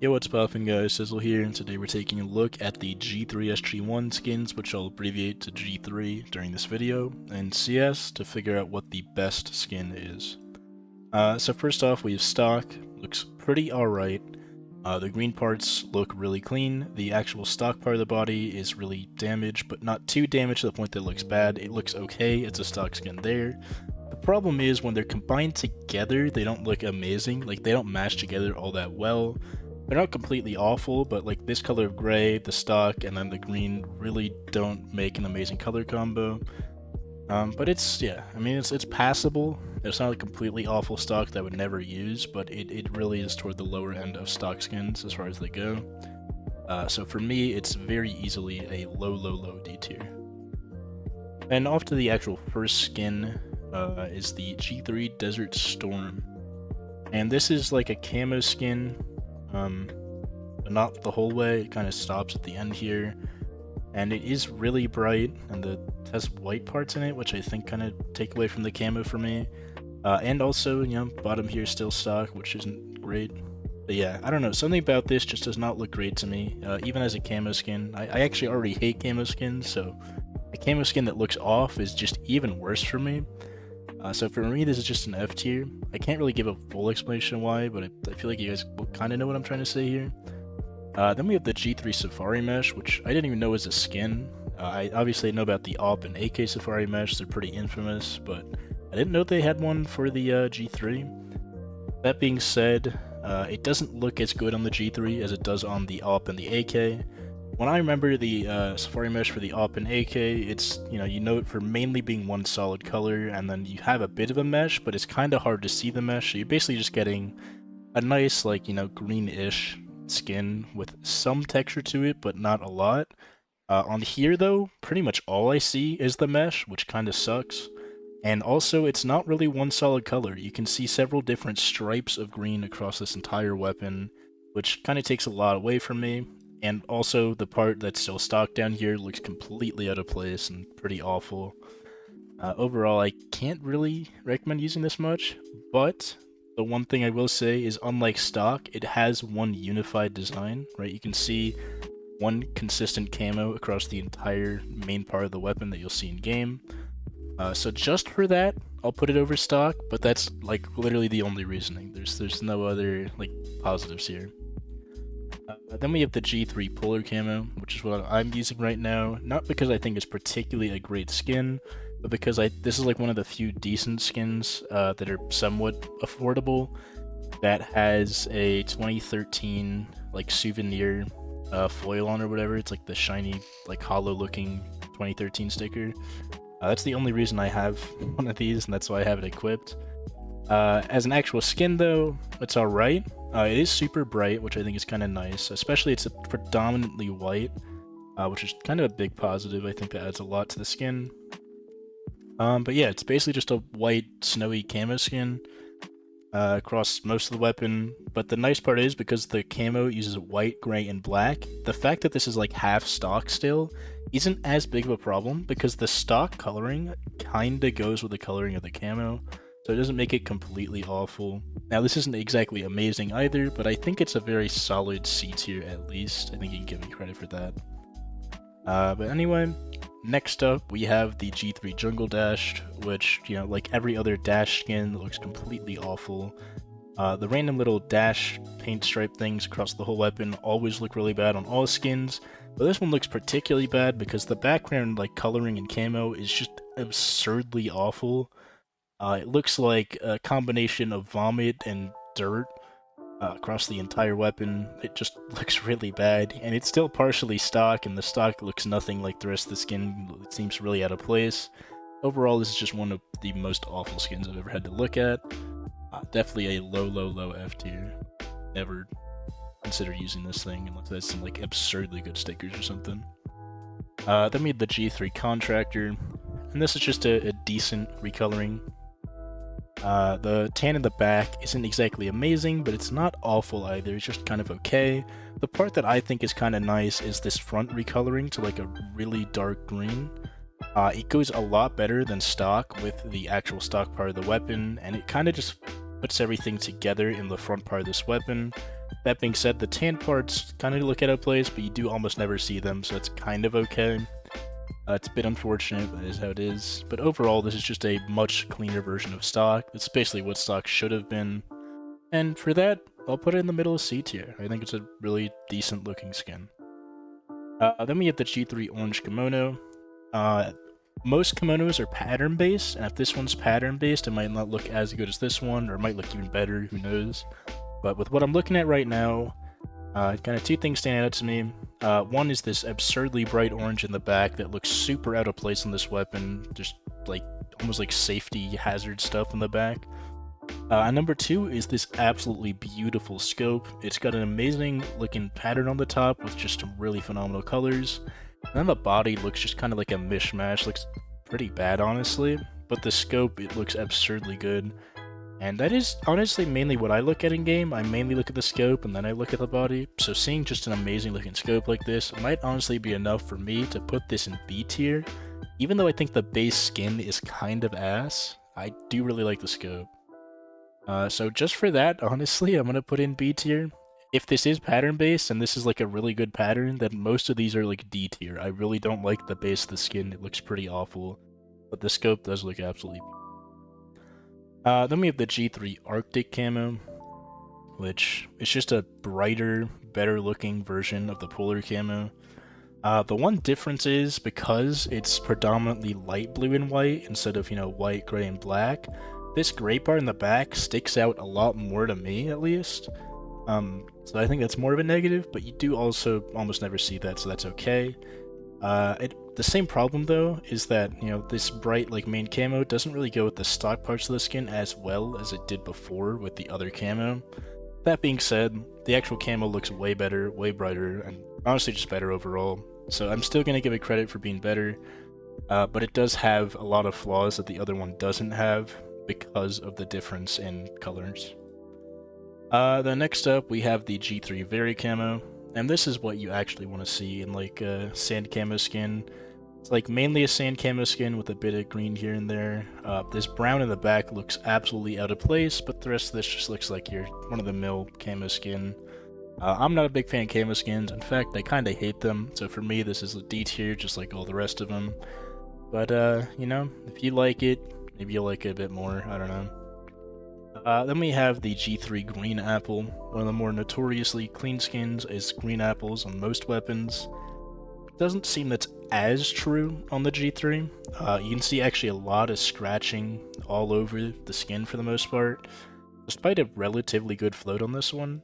Yo, what's poppin' guys, Sizzle here, and today we're taking a look at the G3SG1 skins, which I'll abbreviate to G3 during this video, and CS to figure out what the best skin is. So first off, we have stock, looks pretty alright. The green parts look really clean, the actual stock part of the body is really damaged, but not too damaged to the point that it looks bad. It looks okay, it's a stock skin there. The problem is when they're combined together, they don't look amazing, like they don't match together all that well. They're not completely awful, but like this color of gray, the stock, and then the green really don't make an amazing color combo. But it's passable. It's not a completely awful stock that I would never use, but it really is toward the lower end of stock skins as far as they go. So for me, it's very easily a low D tier. And off to the actual first skin is the G3 Desert Storm. And this is like a camo skin. But not the whole way, it kind of stops at the end here, and it is really bright, and it has white parts in it, which I think kind of take away from the camo for me, and also, you know, bottom here is still stock, which isn't great, but yeah, I don't know, something about this just does not look great to me, even as a camo skin. I actually already hate camo skins, so a camo skin that looks off is just even worse for me. So for me, this is just an F tier. I can't really give a full explanation why, but I feel like you guys will kind of know what I'm trying to say here. Then we have the G3 Safari Mesh, which I didn't even know was a skin. I obviously know about the AWP and AK Safari Mesh, they're pretty infamous, but I didn't know they had one for the G3. That being said, it doesn't look as good on the G3 as it does on the AWP and the AK. When I remember the Safari Mesh for the AWP and AK, it's, you know it for mainly being one solid color, and then you have a bit of a mesh, but it's kind of hard to see the mesh, so you're basically just getting a nice, like, green-ish skin with some texture to it, but not a lot. On here, though, pretty much all I see is the mesh, which kind of sucks. And also, it's not really one solid color. You can see several different stripes of green across this entire weapon, which kind of takes a lot away from me. And also, the part that's still stock down here looks completely out of place and pretty awful. Overall, I can't really recommend using this much, but the one thing I will say is, unlike stock, it has one unified design, right? You can see one consistent camo across the entire main part of the weapon that you'll see in game. So just for that, I'll put it over stock, but that's like literally the only reasoning. There's no other like positives here. Then we have the G3 Polar Camo, which is what I'm using right now, not because I think it's particularly a great skin, but because this is like one of the few decent skins that are somewhat affordable, that has a 2013 like souvenir foil on or whatever. It's like the shiny, like hollow looking 2013 sticker. That's the only reason I have one of these, and that's why I have it equipped. As an actual skin though, it's alright. It is super bright, which I think is kind of nice, especially it's predominantly white, which is kind of a big positive. I think that adds a lot to the skin. But yeah, it's basically just a white, snowy camo skin across most of the weapon. But the nice part is, because the camo uses white, gray, and black, the fact that this is like half stock still isn't as big of a problem, because the stock coloring kinda goes with the coloring of the camo, so it doesn't make it completely awful. Now, this isn't exactly amazing either, but I think it's a very solid C tier at least. I think you can give me credit for that. But anyway, next up we have the G3 Jungle Dash, which, like every other dash skin, looks completely awful. The random little dash paint stripe things across the whole weapon always look really bad on all skins, but this one looks particularly bad because the background like coloring and camo is just absurdly awful. It looks like a combination of vomit and dirt across the entire weapon. It just looks really bad, and it's still partially stock, and the stock looks nothing like the rest of the skin. It seems really out of place. Overall, this is just one of the most awful skins I've ever had to look at. Definitely a low F tier. Never consider using this thing unless it has some like absurdly good stickers or something. Then we have the G3 Contractor, and this is just a decent recoloring. The tan in the back isn't exactly amazing, but it's not awful either. It's just kind of okay. The part that I think is kind of nice is this front recoloring to like a really dark green. It goes a lot better than stock with the actual stock part of the weapon, and it kind of just puts everything together in the front part of this weapon. That being said, the tan parts kind of look out of place, but you do almost never see them, so it's kind of okay. It's a bit unfortunate, but that is how it is. But overall, this is just a much cleaner version of stock. It's basically what stock should have been. And for that, I'll put it in the middle of C tier. I think it's a really decent looking skin. Then we have the G3 orange kimono. Most kimonos are pattern based, and if this one's pattern based, it might not look as good as this one, or it might look even better, who knows. But with what I'm looking at right now, kind of two things stand out to me. One is this absurdly bright orange in the back that looks super out of place on this weapon, just like almost like safety hazard stuff in the back. And number two is this absolutely beautiful scope. It's got an amazing looking pattern on the top with just some really phenomenal colors. And then the body looks just kind of like a mishmash, looks pretty bad honestly, but the scope, it looks absurdly good. And that is honestly mainly what I look at in game. I mainly look at the scope and then I look at the body. So seeing just an amazing looking scope like this might honestly be enough for me to put this in B tier. Even though I think the base skin is kind of ass, I do really like the scope. So just for that, honestly, I'm gonna put in B tier. If this is pattern based and this is like a really good pattern, then most of these are like D tier. I really don't like the base of the skin, it looks pretty awful. But the scope does look absolutely beautiful. Then we have the G3 Arctic camo, which is just a brighter, better looking version of the polar camo. The one difference is because it's predominantly light blue and white instead of, white, gray, and black, this gray part in the back sticks out a lot more to me, at least. So I think that's more of a negative, but you do also almost never see that, so that's okay. The same problem though is that, this bright main camo doesn't really go with the stock parts of the skin as well as it did before with the other camo. That being said, the actual camo looks way better, way brighter, and honestly just better overall. So I'm still going to give it credit for being better, but it does have a lot of flaws that the other one doesn't have because of the difference in colors. Then next up we have the G3 Very camo. And this is what you actually want to see in a sand camo skin. It's mainly a sand camo skin with a bit of green here and there. This brown in the back looks absolutely out of place, but the rest of this just looks like your one-of-the-mill camo skin. I'm not a big fan of camo skins. In fact, I kind of hate them. So for me, this is a D tier, just like all the rest of them. But, if you like it, maybe you'll like it a bit more. I don't know. Then we have the G3 Green Apple. One of the more notoriously clean skins is green apples on most weapons. Doesn't seem that's as true on the G3. You can see actually a lot of scratching all over the skin for the most part, despite a relatively good float on this one.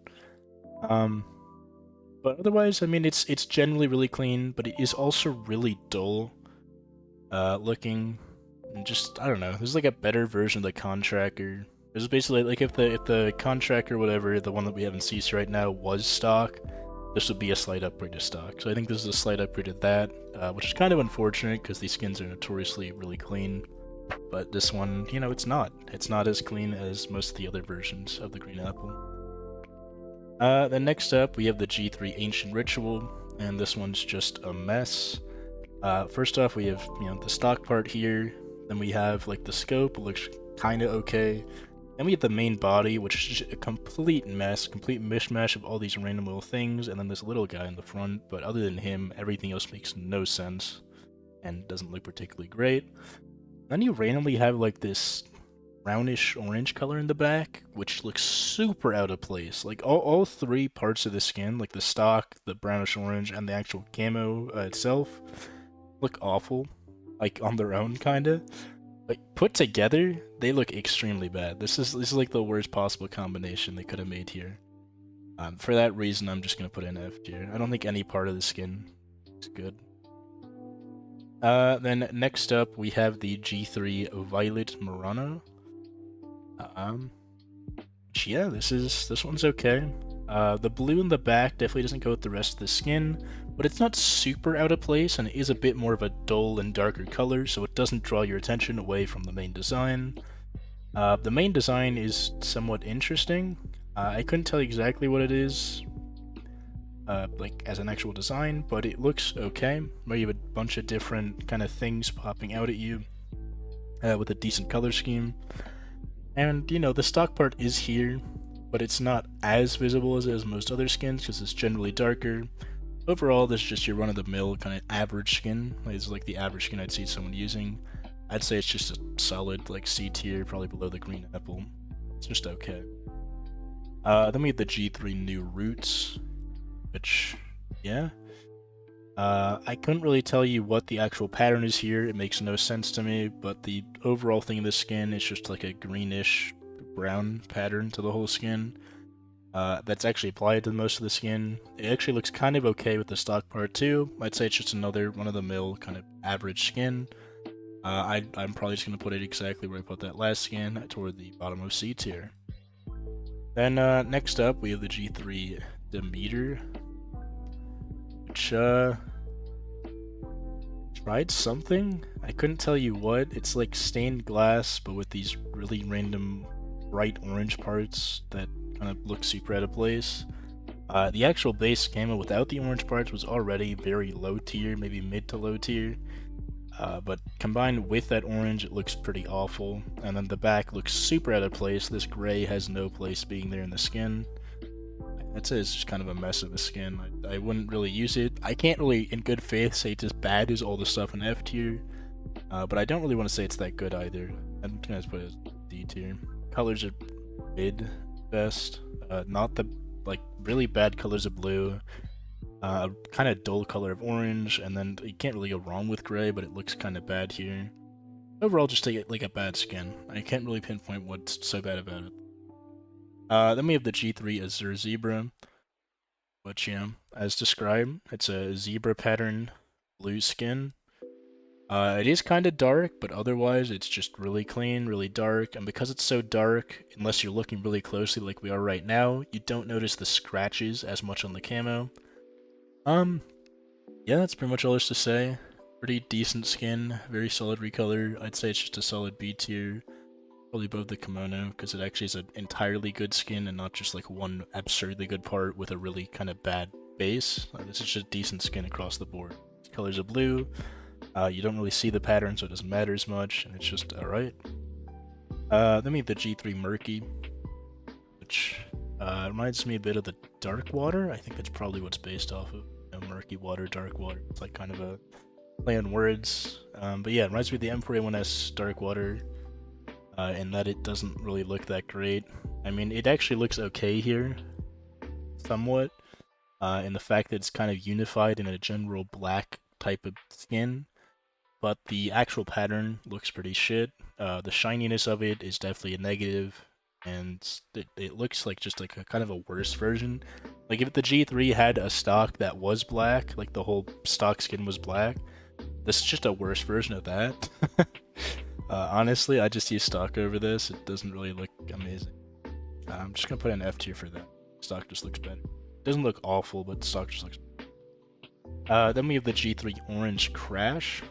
But otherwise, I mean, it's generally really clean, but it is also really dull looking. And just, I don't know, this is a better version of the Contractor. This is basically if the Contractor, whatever, the one that we have in CC right now, was stock, this would be a slight upgrade to stock. So I think this is a slight upgrade to that, which is kind of unfortunate because these skins are notoriously really clean. But this one, it's not. It's not as clean as most of the other versions of the Green Apple. Then next up, we have the G3 Ancient Ritual, and this one's just a mess. First off, we have, the stock part here. Then we have, the scope, it looks kind of okay. Then we have the main body, which is just a complete mess, complete mishmash of all these random little things, and then this little guy in the front, but other than him, everything else makes no sense, and doesn't look particularly great. Then you randomly have, this brownish orange color in the back, which looks super out of place. All three parts of the skin, the stock, the brownish orange, and the actual camo itself, look awful, on their own, kinda. Put together, they look extremely bad. This is the worst possible combination they could have made here. For that reason, I'm just gonna put in F tier. I don't think any part of the skin is good. Then next up, we have the G3 Violet Murano. Yeah, this one's okay. The blue in the back definitely doesn't go with the rest of the skin, but it's not super out of place, and it is a bit more of a dull and darker color, so it doesn't draw your attention away from the main design. The main design is somewhat interesting. I couldn't tell you exactly what it is, as an actual design, but it looks okay, where you have a bunch of different kind of things popping out at you, with a decent color scheme. And, the stock part is here. but it's not as visible as it is most other skins because it's generally darker. Overall, this is just your run-of-the-mill kind of average skin. It's like the average skin I'd see someone using. I'd say it's just a solid like C tier, probably below the green apple. It's just okay. Then we have the G3 new roots, which, yeah. I couldn't really tell you what the actual pattern is here. It makes no sense to me, but the overall thing of the skin is just like a greenish brown pattern to the whole skin. That's actually applied to most of the skin. It actually looks kind of okay with the stock part too. I'd say it's just another run-of-the-mill kind of average skin. I'm probably just going to put it exactly where I put that last skin, toward the bottom of C tier. Then next up, we have the G3 Demeter, which tried something. I couldn't tell you what. It's like stained glass, but with these really random bright orange parts that kind of look super out of place. The actual base camo without the orange parts was already very low tier, maybe mid to low tier. But combined with that orange, it looks pretty awful. And then the back looks super out of place. This gray has no place being there in the skin. That's it, it's just kind of a mess of a skin. I wouldn't really use it. I can't really, in good faith, say it's as bad as all the stuff in F tier. But I don't really want to say it's that good either. I'm gonna put it as D tier. Colors are mid best. Not the like really bad colors of blue. Kind of dull color of orange, and then you can't really go wrong with gray, but it looks kind of bad here. Overall, just like a bad skin. I can't really pinpoint what's so bad about it. Then we have the G3 Azure Zebra, which, you know, as described, it's a zebra pattern blue skin. It is kind of dark, but otherwise it's just really clean, really dark, and because it's so dark, unless you're looking really closely like we are right now, you don't notice the scratches as much on the camo. Yeah, that's pretty much all there's to say. Pretty decent skin, very solid recolor. I'd say it's just a solid B tier. Probably above the kimono, because it actually is an entirely good skin and not just like one absurdly good part with a really kind of bad base. This is just decent skin across the board. Colors are blue. You don't really see the pattern, so it doesn't matter as much, and it's just alright. Then we have the G3 Murky, which reminds me a bit of the Dark Water. I think that's probably what's based off of. You know, murky water, dark water. It's like kind of a play on words. But yeah, it reminds me of the M4A1S Dark Water. In that it doesn't really look that great. I mean, it actually looks okay here, somewhat, in the fact that it's kind of unified in a general black type of skin, but the actual pattern looks pretty shit. The shininess of it is definitely a negative, and it looks like just like a kind of a worse version. Like if the G3 had a stock that was black, like the whole stock skin was black, this is just a worse version of that. Honestly, I just use stock over this. It doesn't really look amazing. I'm just gonna put an F tier for that. Stock just looks better. It doesn't look awful, but stock just looks better. Then we have the G3 Orange Crash,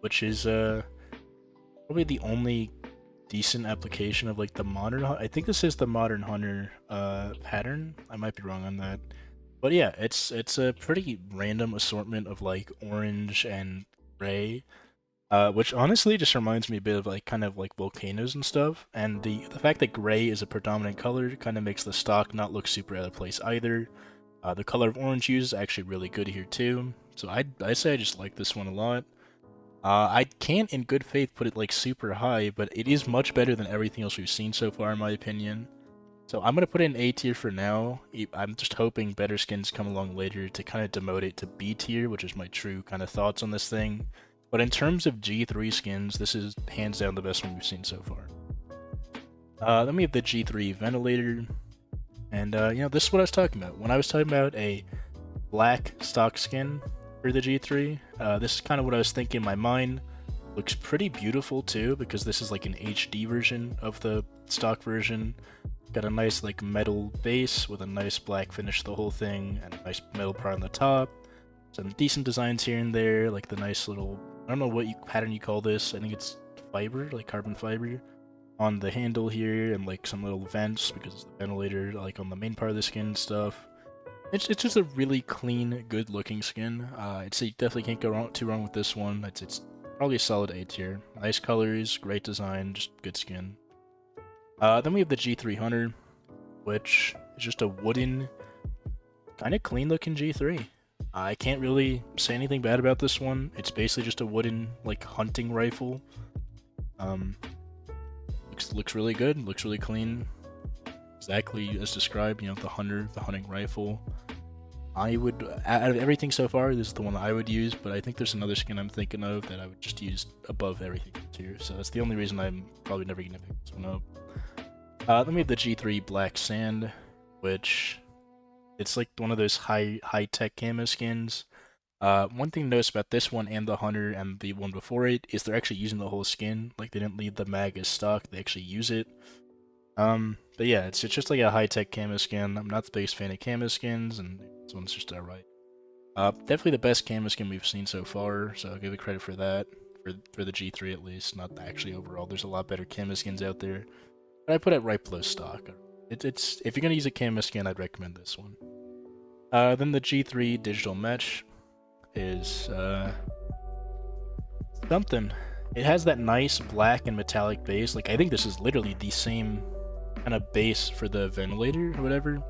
which is probably the only decent application of like the modern. I think this is the modern hunter pattern. I might be wrong on that, but yeah, it's a pretty random assortment of like orange and gray. Which honestly just reminds me a bit of like kind of like volcanoes and stuff, and the fact that gray is a predominant color kind of makes the stock not look super out of place either. The color of orange used is actually really good here too, so I'd say I just like this one a lot. I can't in good faith put it like super high, but it is much better than everything else we've seen so far in my opinion. So I'm gonna put it in A tier for now. I'm just hoping better skins come along later to kind of demote it to B tier, which is my true kind of thoughts on this thing. But in terms of G3 skins, this is hands down the best one we've seen so far. Then we have the G3 Ventilator, and you know, this is what I was talking about. When I was talking about a black stock skin for the G3, this is kind of what I was thinking in my mind. Looks pretty beautiful too, because this is like an HD version of the stock version. Got a nice like metal base with a nice black finish to the whole thing, and a nice metal part on the top. Some decent designs here and there, like the nice little, I don't know what pattern you call this, I think it's fiber, like carbon fiber, on the handle here, and like some little vents, because it's the ventilator, like on the main part of the skin and stuff. It's just a really clean, good looking skin. I'd say you definitely can't go too wrong with this one. It's probably a solid A tier. Nice colors, great design, just good skin. Then we have the G3 Hunter, which is just a wooden, kind of clean looking G3. I can't really say anything bad about this one. It's basically just a wooden, like, hunting rifle. Looks really good, looks really clean. Exactly as described, you know, the hunting rifle. I would, out of everything so far, this is the one that I would use, but I think there's another skin I'm thinking of that I would just use above everything here, so that's the only reason I'm probably never going to pick this one up. Then we have the G3 Black Sand, which, it's like one of those high-tech camo skins. One thing to notice about this one and the Hunter and the one before it is they're actually using the whole skin, like they didn't leave the mag as stock, they actually use it. But yeah, it's just like a high-tech camo skin. I'm not the biggest fan of camo skins, and this one's just alright. Definitely the best camo skin we've seen so far, so I'll give it credit for that, for the G3 at least, not actually overall. There's a lot better camo skins out there, but I put it right below stock. It's if you're gonna use a camo skin, I'd recommend this one. Then the G3 Digital Mesh is, something. It has that nice black and metallic base. Like, I think this is literally the same kind of base for the ventilator or whatever.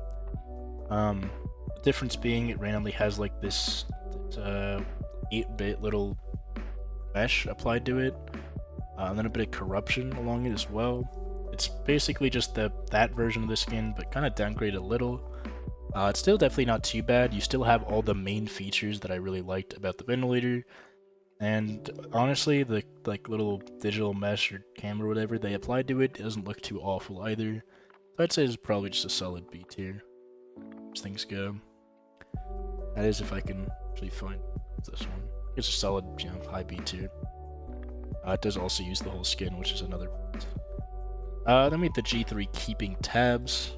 The difference being it randomly has like this 8-bit little mesh applied to it, and then a bit of corruption along it as well. It's basically just that version of the skin, but kind of downgraded a little. It's still definitely not too bad. You still have all the main features that I really liked about the ventilator. And honestly, the like little digital mesh or cam or whatever they applied to it doesn't look too awful either. So I'd say it's probably just a solid B tier as things go. That is if I can actually find this one. It's a solid, you know, high B tier. It does also use the whole skin, which is another. Then we have the G3 Keeping Tabs,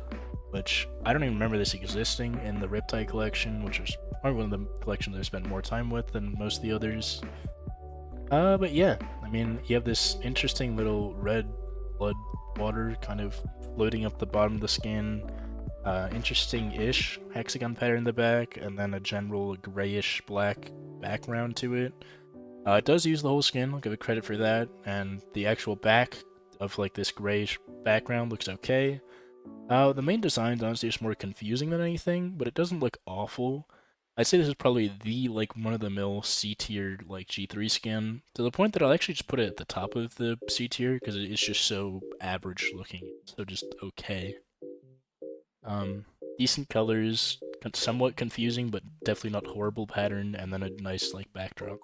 which I don't even remember this existing in the Riptide collection, which is probably one of the collections I spent more time with than most of the others. But yeah, I mean, you have this interesting little red blood water kind of floating up the bottom of the skin, interesting-ish hexagon pattern in the back, and then a general grayish black background to it. It does use the whole skin, I'll give it credit for that, and the actual back of like this grayish background looks okay. The main design's honestly just more confusing than anything, but it doesn't look awful. I'd say this is probably the like run-of-the-mill C-tier like G3 skin, to the point that I'll actually just put it at the top of the C-tier because it's just so average looking, so just okay. Decent colors, somewhat confusing, but definitely not horrible pattern, and then a nice like backdrop.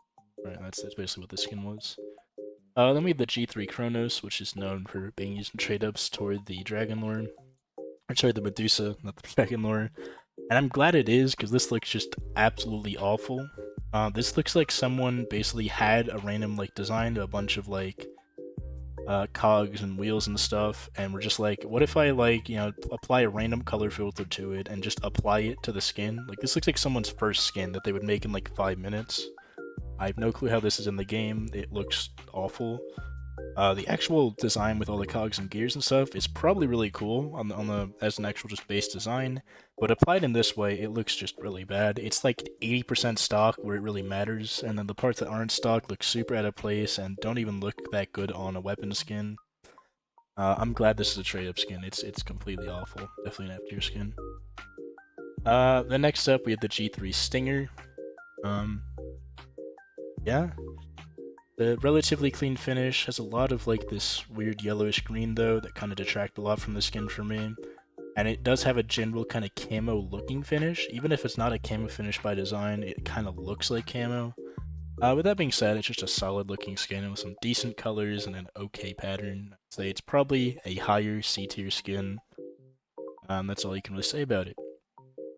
Right, that's basically what this skin was. Then we have the G3 Chronos, which is known for being used in trade-ups toward the Dragon Lore. Or sorry, the Medusa, not the Dragon Lore. And I'm glad it is, because this looks just absolutely awful. This looks like someone basically had a random like design to a bunch of like cogs and wheels and stuff, and we're just like, what if I like, you know, apply a random color filter to it and just apply it to the skin? Like, this looks like someone's first skin that they would make in like 5 minutes. I have no clue how this is in the game. It looks awful. The actual design with all the cogs and gears and stuff is probably really cool on the as an actual just base design, but applied in this way, it looks just really bad. It's like 80% stock where it really matters, and then the parts that aren't stock look super out of place and don't even look that good on a weapon skin. I'm glad this is a trade-up skin. It's completely awful. Definitely an F-tier skin. Then next up, we have the G3 Stinger. Yeah. The relatively clean finish has a lot of like this weird yellowish green though that kind of detract a lot from the skin for me. And it does have a general kind of camo looking finish. Even if it's not a camo finish by design, it kind of looks like camo. With that being said, it's just a solid looking skin with some decent colors and an okay pattern. I'd say it's probably a higher C tier skin. That's all you can really say about it.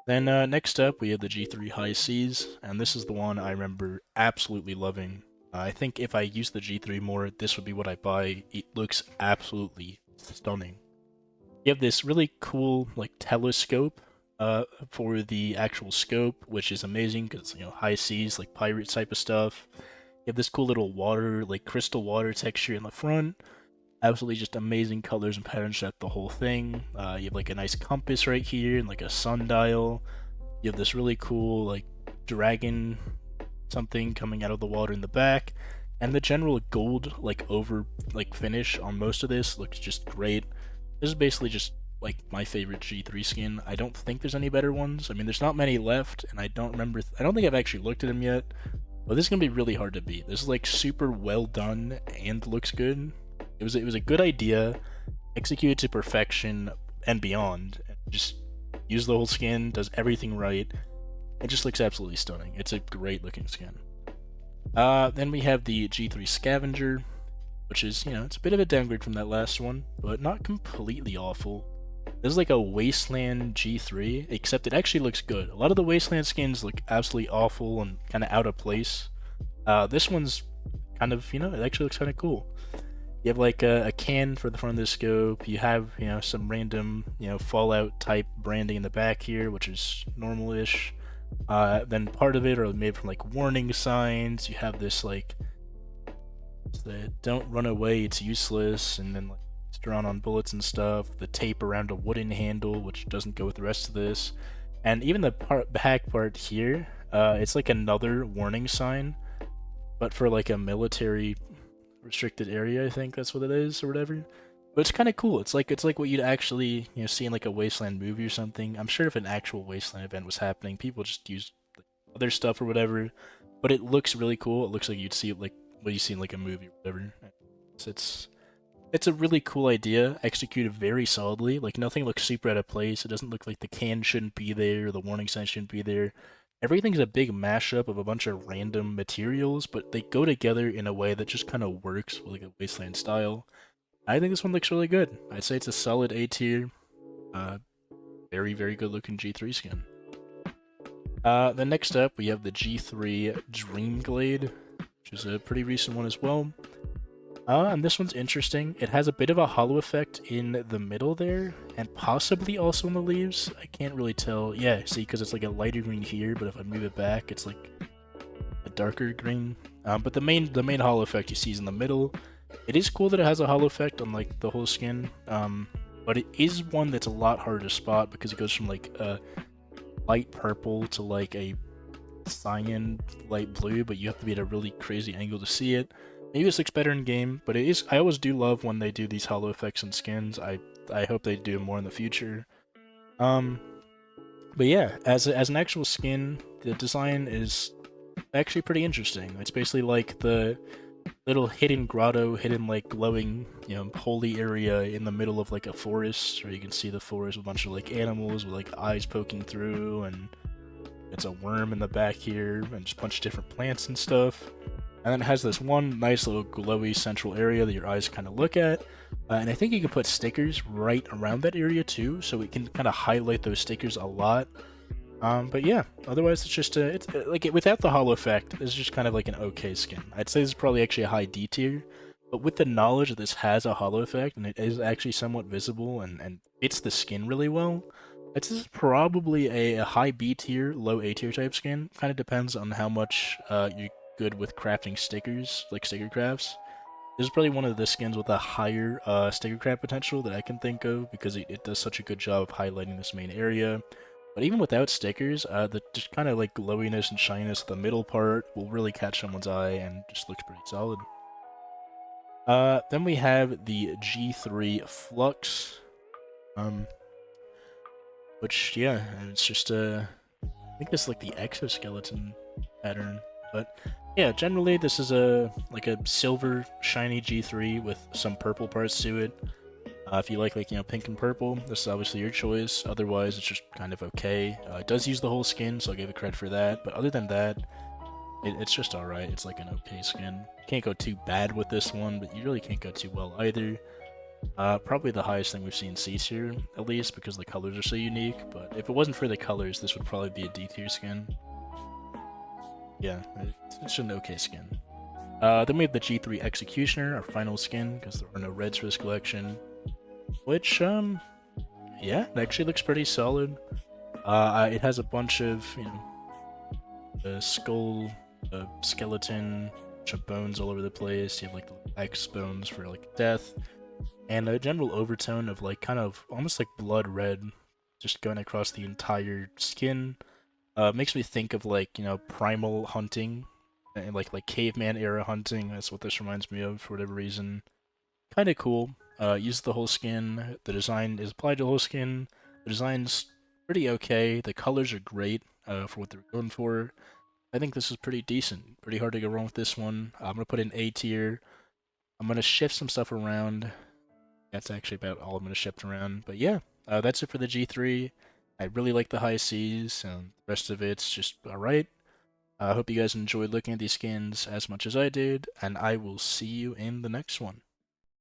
Then next up, we have the G3 High Seas, and this is the one I remember absolutely loving. I think if I used the G3 more, this would be what I buy. It looks absolutely stunning. You have this really cool like telescope for the actual scope, which is amazing because, you know, high seas, like pirate type of stuff. You have this cool little water, like crystal water texture in the front. Absolutely just amazing colors and patterns throughout the whole thing. You have like a nice compass right here and like a sundial. You have this really cool like dragon something coming out of the water in the back, and the general gold like over like finish on most of this looks just great. This is basically just like my favorite G3 skin. I don't think there's any better ones. I mean, there's not many left, and I don't remember. I don't think I've actually looked at them yet. But this is gonna be really hard to beat. This is like super well done and looks good. It was a good idea, executed to perfection and beyond. Just use the whole skin, does everything right. It just looks absolutely stunning. It's a great looking skin. Then we have the G3 Scavenger, which is, it's a bit of a downgrade from that last one, but not completely awful. This is like a Wasteland G3, except it actually looks good. A lot of the Wasteland skins look absolutely awful and kind of out of place. This one's kind of, it actually looks kind of cool. You have like a can for the front of the scope. You have, some random, Fallout type branding in the back here, which is normal-ish. Then part of it are made from like warning signs. You have this like, don't run away, it's useless, and then like it's drawn on bullets and stuff. The tape around a wooden handle, which doesn't go with the rest of this. And even the back part here, it's like another warning sign, but for like a military restricted area, I think that's what it is, or whatever. But it's kind of cool. It's like what you'd actually see in like a Wasteland movie or something. I'm sure if an actual Wasteland event was happening, people just use like, other stuff or whatever. But it looks really cool. It looks like you'd see it like what you see in like a movie or whatever. So it's a really cool idea, executed very solidly. Like nothing looks super out of place. It doesn't look like the can shouldn't be there, the warning sign shouldn't be there. Everything's a big mashup of a bunch of random materials, but they go together in a way that just kind of works with like a Wasteland style. I think this one looks really good. I'd say it's a solid A tier. Very, very good looking G3 skin. Then next up, we have the G3 Dreamglade, which is a pretty recent one as well. And this one's interesting. It has a bit of a hollow effect in the middle there, and possibly also in the leaves. I can't really tell. Yeah, see, because it's like a lighter green here, but if I move it back, it's like a darker green. But the main hollow effect you see is in the middle. It is cool that it has a hollow effect on like the whole skin, but it is one that's a lot harder to spot because it goes from like a light purple to like a cyan light blue, but you have to be at a really crazy angle to see it. Maybe this looks better in game, but it is. I always do love when they do these hollow effects and skins. I hope they do more in the future. But yeah, as an actual skin, the design is actually pretty interesting. It's basically like the little hidden grotto, hidden like glowing, holy area in the middle of like a forest, where you can see the forest with a bunch of like animals with like eyes poking through, and it's a worm in the back here, and just a bunch of different plants and stuff. And then it has this one nice little glowy central area that your eyes kind of look at. And I think you can put stickers right around that area too, so it can kind of highlight those stickers a lot. But yeah, otherwise it's just without the hollow effect, it's just kind of like an okay skin. I'd say this is probably actually a high D tier, but with the knowledge that this has a hollow effect and it is actually somewhat visible and fits the skin really well, this is probably a high B tier, low A tier type skin. Kind of depends on how much you're good with crafting stickers, like sticker crafts. This is probably one of the skins with a higher sticker craft potential that I can think of because it does such a good job of highlighting this main area. But even without stickers, the just kind of like glowiness and shininess of the middle part will really catch someone's eye and just looks pretty solid. Then we have the G3 Flux, which yeah, it's just I think this is like the exoskeleton pattern, but yeah, generally this is like a silver shiny G3 with some purple parts to it. If you like pink and purple, this is obviously your choice. Otherwise, it's just kind of okay. It does use the whole skin, so I'll give it credit for that. But other than that, it's just alright. It's like an okay skin. Can't go too bad with this one, but you really can't go too well either. Probably the highest thing we've seen C tier, at least, because the colors are so unique. But if it wasn't for the colors, this would probably be a D tier skin. Yeah, it's an okay skin. Then we have the G3 Executioner, our final skin, because there are no reds for this collection. Which, yeah, it actually looks pretty solid. It has a bunch of, the skull, skeleton, bunch of bones all over the place. You have, like, the X bones for, like, death. And a general overtone of, like, kind of almost like blood red, just going across the entire skin. Makes me think of, like, primal hunting, and like caveman era hunting. That's what this reminds me of for whatever reason. Kind of cool. Use the whole skin. The design is applied to the whole skin. The design's pretty okay. The colors are great for what they're going for. I think this is pretty decent. Pretty hard to go wrong with this one. I'm gonna put in A tier. I'm gonna shift some stuff around. That's actually about all I'm gonna shift around. But yeah, that's it for the G3. I really like the high Cs, and the rest of it's just alright. I hope you guys enjoyed looking at these skins as much as I did, and I will see you in the next one.